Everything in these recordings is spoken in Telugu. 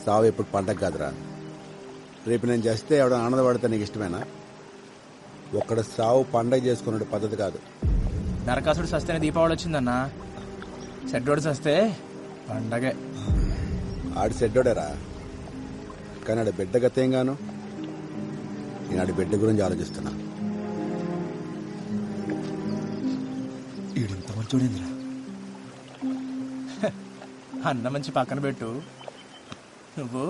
సావు ఎప్పుడు పండగ కాదురా. రేపు నేను చేస్తే ఎవడ ఆనందపడితే నీకు ఇష్టమేనా? ఒక్కడ సావు పండగ చేసుకునే పద్ధతి కాదు. నరకాసుడు సస్తేనే దీపావళి వచ్చిందన్నా. చెడ్డోడు సస్తే పండగే. ఆడి చెడ్డోడేరా, కానీ ఆడి బిడ్డ గతేం గాను. నేను ఆడి బిడ్డ గురించి ఆలోచిస్తున్నా. ఈడింత మంచోడేంద్రా. అన్న మంచి పక్కన పెట్టు, నువ్వు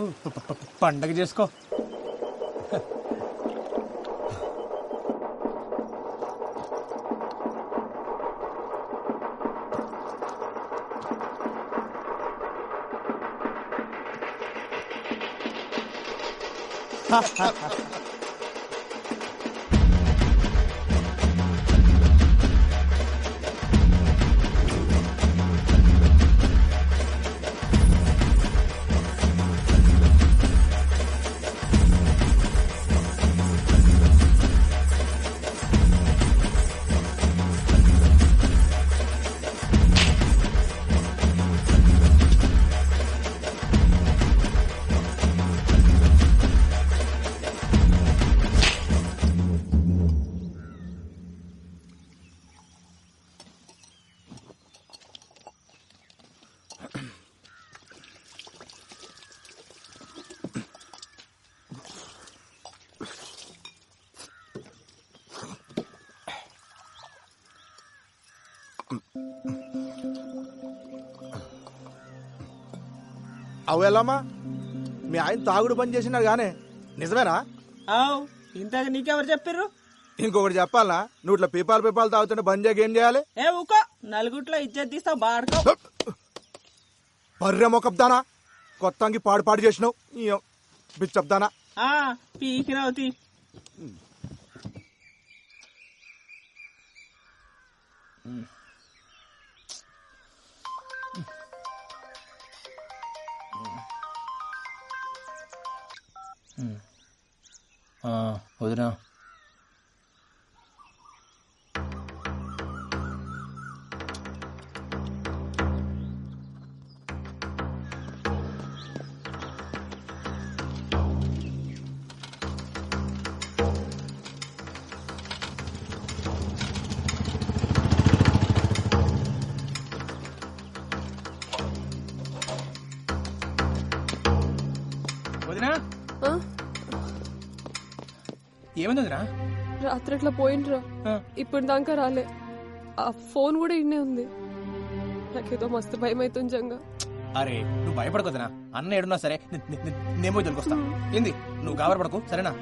పండగ చేసుకో. అవెలమ్మా, మీ ఆయన తాగుడు బంద్ చేసినాడు గానే, నిజమేనా? ఇంతకు నీకెవరు చెప్పారు? ఇంకొకటి చెప్పాలా, నువ్వు ఇట్లా పీపాలు తాగుతుంటే బంద్ చేయక ఏం చేయాలి? ఏ ఊకో, నలుగుట్లో ఇజ్జత్ తీస్తావు బాడుకో. బర్రె మొకబ్దానా, కొత్తంగి పాడు చేసినావు బిచ్చబ్దానా. పీకినవుతి. వదినా, వదినా ఏమైంది వదినా? రాత్రి అట్లా పోయిండ్రా, ఇప్పుడు దాకా రాలే. ఆ ఫోన్ కూడా ఇన్నే ఉంది. నాకేదో మస్తు భయం అవుతుంది జంగా. అరే నువ్వు భయపడకొద్దునా, అన్న ఏడున్నా సరే నేను పోయి దొరికొస్తా. ఏంది నువ్వు గాబర పడకు, సరేనా?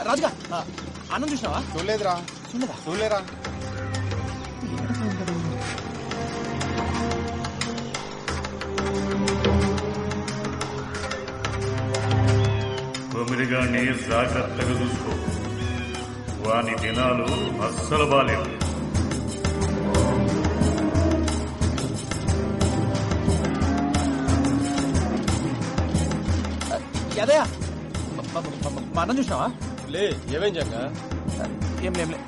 రాజుగా అన్నం చూసినావా? చూడలేదురా. చూడలేరా? కొమిరిగాన్ని జాగ్రత్తగా చూసుకో, వాని దినాలు అస్సలు బాలేవు. అదయా మా అన్నం చూసినావా? లే, ఏమేం జంగా? ఏం లేం లే.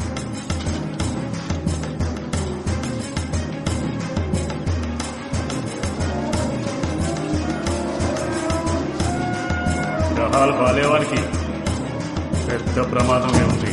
గ్రహాలు బాలేవానికి పెద్ద ప్రమాదమే ఉంది.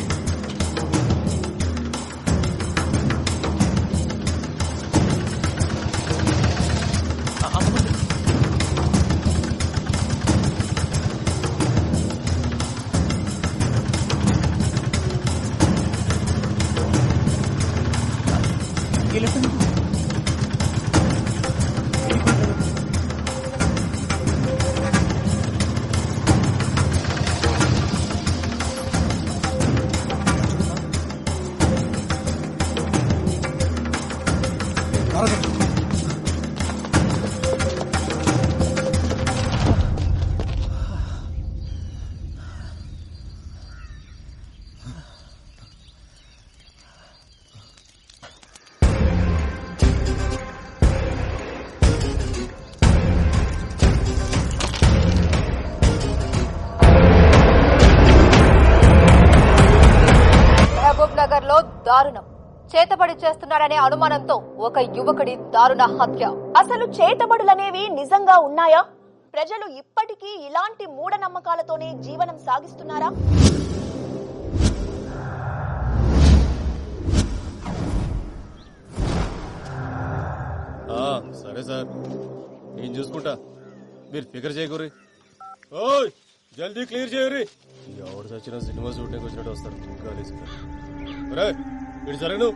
నగర్ లో దారుణం. చేతబడి చేస్తున్నాడనే అనుమానంతో ఒక యువకుడి దారుణ హత్య. అసలు చేతబడులనేవి నిజంగా ఉన్నాయా? ప్రజలు ఇప్పటికీ ఇలాంటి మూఢనమ్మకాలతోనే జీవనం సాగిస్తున్నారా? సరే సార్, నేను చూసుకుంటా, మీరు ఫికర్ చేయకూరి. ఓయ్ జల్దీ క్లియర్ చేయరి. ఎవడు చచ్చిన సినిమా షూటింగ్ వచ్చినట్టు వస్తాడు. ఇటు జరగను.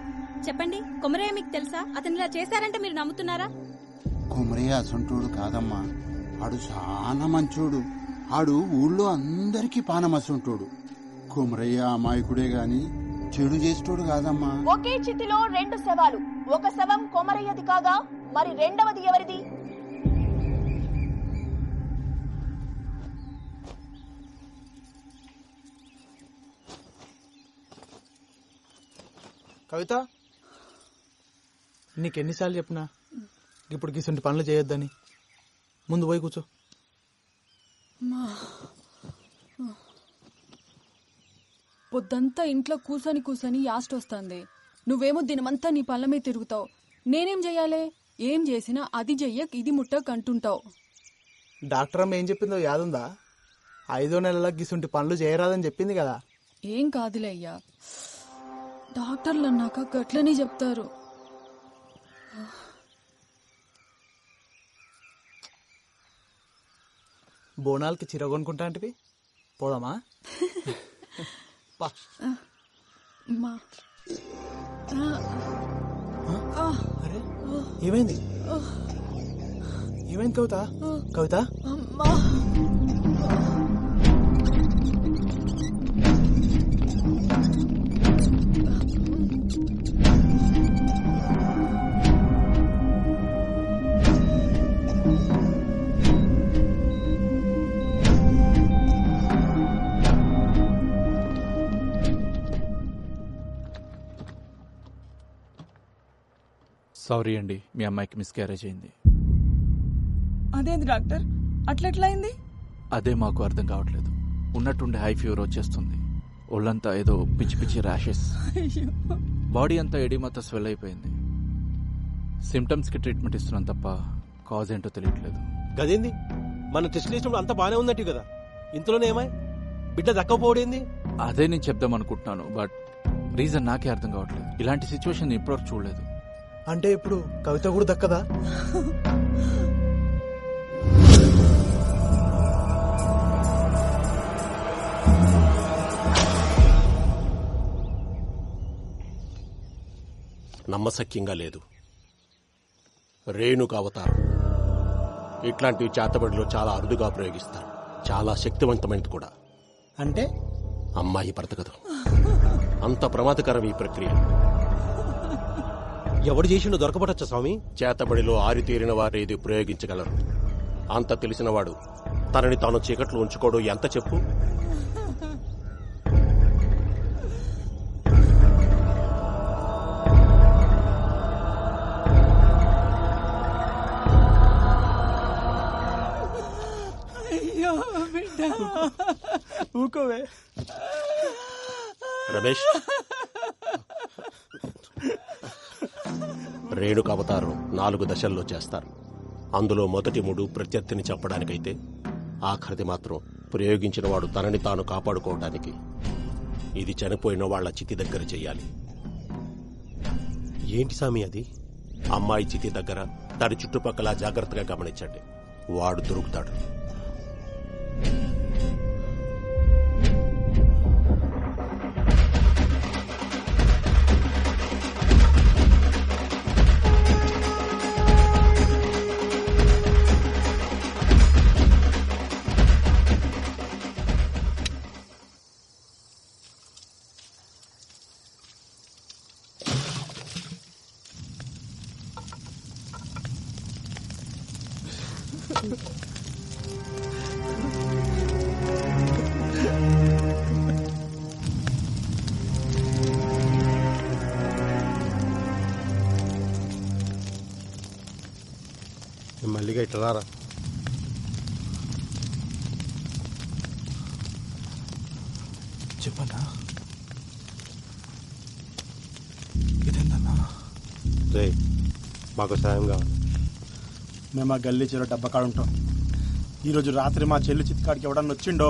చెప్పండి, కొమరయ్య మీకు తెలుసా? అతను ఇలా చేశారంటే మీరు నమ్ముతున్నారా? కొమరయ్య అసంటోడు కాదమ్మా, ఆడు చాలా మంచోడు. ఆడు ఊళ్ళో అందరికీ పానమసంటోడు. కొమరయ్య అమాయకుడే గాని చెడు చేసేటోడు కాదమ్మా. ఒకే చితిలో 2 శవాలు. ఒక శవం కొమరయ్యది కాగా మరి రెండవది ఎవరిది? కవిత, నీకెన్నిసార్లు చెప్పినా ఇప్పుడు గిసుంటి పనులు చేయొద్దని. ముందు పోయి కూర్చో. పొద్దంతా ఇంట్లో కూసని యాస్ట్ వస్తుంది. నువ్వేమో దినమంతా నీ పళ్ళ మీద తిరుగుతావు. నేనేం చెయ్యాలే? ఏం చేసినా అది చెయ్యక్ ఇది ముట్టక్ అంటుంటావు. డాక్టర్ అమ్మ ఏం చెప్పిందో యాదుందా? 5వ నెలల గిసుంటి పనులు చేయరాదని చెప్పింది కదా. ఏం కాదులే అయ్యా, డాక్టర్లు అన్నాక గట్లనే చెప్తారు. బోనాలకి చీర కొనుక్కుంటా అంటే పోదామా? అరే ఏమైంది? ఏమైంది కవిత? కవిత సారీ అండి, మీ అమ్మాయికి మిస్క్యారేజ్ అయింది. అదేంది డాక్టర్, అట్లెట్లయింది? అదే మాకు అర్థం కావట్లేదు. ఉన్నట్టుండి హై ఫీవర్ వచ్చేస్తుంది. ఒళ్ళంతా ఏదో పిచ్చి పిచ్చి ర్యాషెస్, బాడీ అంతా ఎడిమాతో స్వెల్ అయిపోయింది. సిమ్టమ్స్కి ట్రీట్మెంట్ ఇస్తున్నాం తప్ప కాజ్ ఏంటో తెలియట్లేదు. గదేంది, మన టెస్ట్ చేసినప్పుడు అంతా బానే ఉందట్టు కదా, ఇంతలోనే ఏమై బిడ్డ దక్కపోవడేంది? అదే నేను చెప్దాం అనుకుంటున్నాను, బట్ రీజన్ నాకే అర్థం కావట్లేదు. ఇలాంటి సిచ్యువేషన్ ఇప్పటివరకు చూడలేదు. అంటే ఇప్పుడు కవిత కూడా దక్కదా? నమ్మశక్యంగా లేదు. రేణుక అవతారం ఇట్లాంటివి చేతబడిలో చాలా అరుదుగా ప్రయోగిస్తారు. చాలా శక్తివంతమైనది కూడా. అంటే అమ్మాయి బ్రతకదు. అంత ప్రమాదకరం ఈ ప్రక్రియ. ఎవడు చేసిండో దొరకబడచ్చా స్వామి? చేతబడిలో ఆరితేరిన వారు ఇది ప్రయోగించగలరు. అంత తెలిసినవాడు తనని తాను చీకట్లో ఉంచుకోడు. ఎంత చెప్పు? ఊకోవే రమేష్. రేణుక అవతారం 4 దశల్లో చేస్తారు. అందులో మొదటి 3 ప్రత్యర్థిని చంపడానికైతే ఆఖరిది మాత్రం ప్రయోగించిన వాడు తనని తాను కాపాడుకోవడానికి. ఇది చనిపోయిన వాళ్ల చితి దగ్గర చెయ్యాలి. ఏంటి స్వామి అది? అమ్మాయి చితి దగ్గర తడి చుట్టుపక్కల జాగ్రత్తగా గమనించండి. వాడు దొరుకుతాడు. మల్లిగా ఇట్లా రారా. చెప్పన్నా? రే మాకు సాయం కావాలి. మేము ఆ గల్లీ చెరువు డబ్బా కాడ ఉంటాం. ఈరోజు రాత్రి మా చెల్లి చిత్కాడికి ఎవడన్నా వచ్చిండో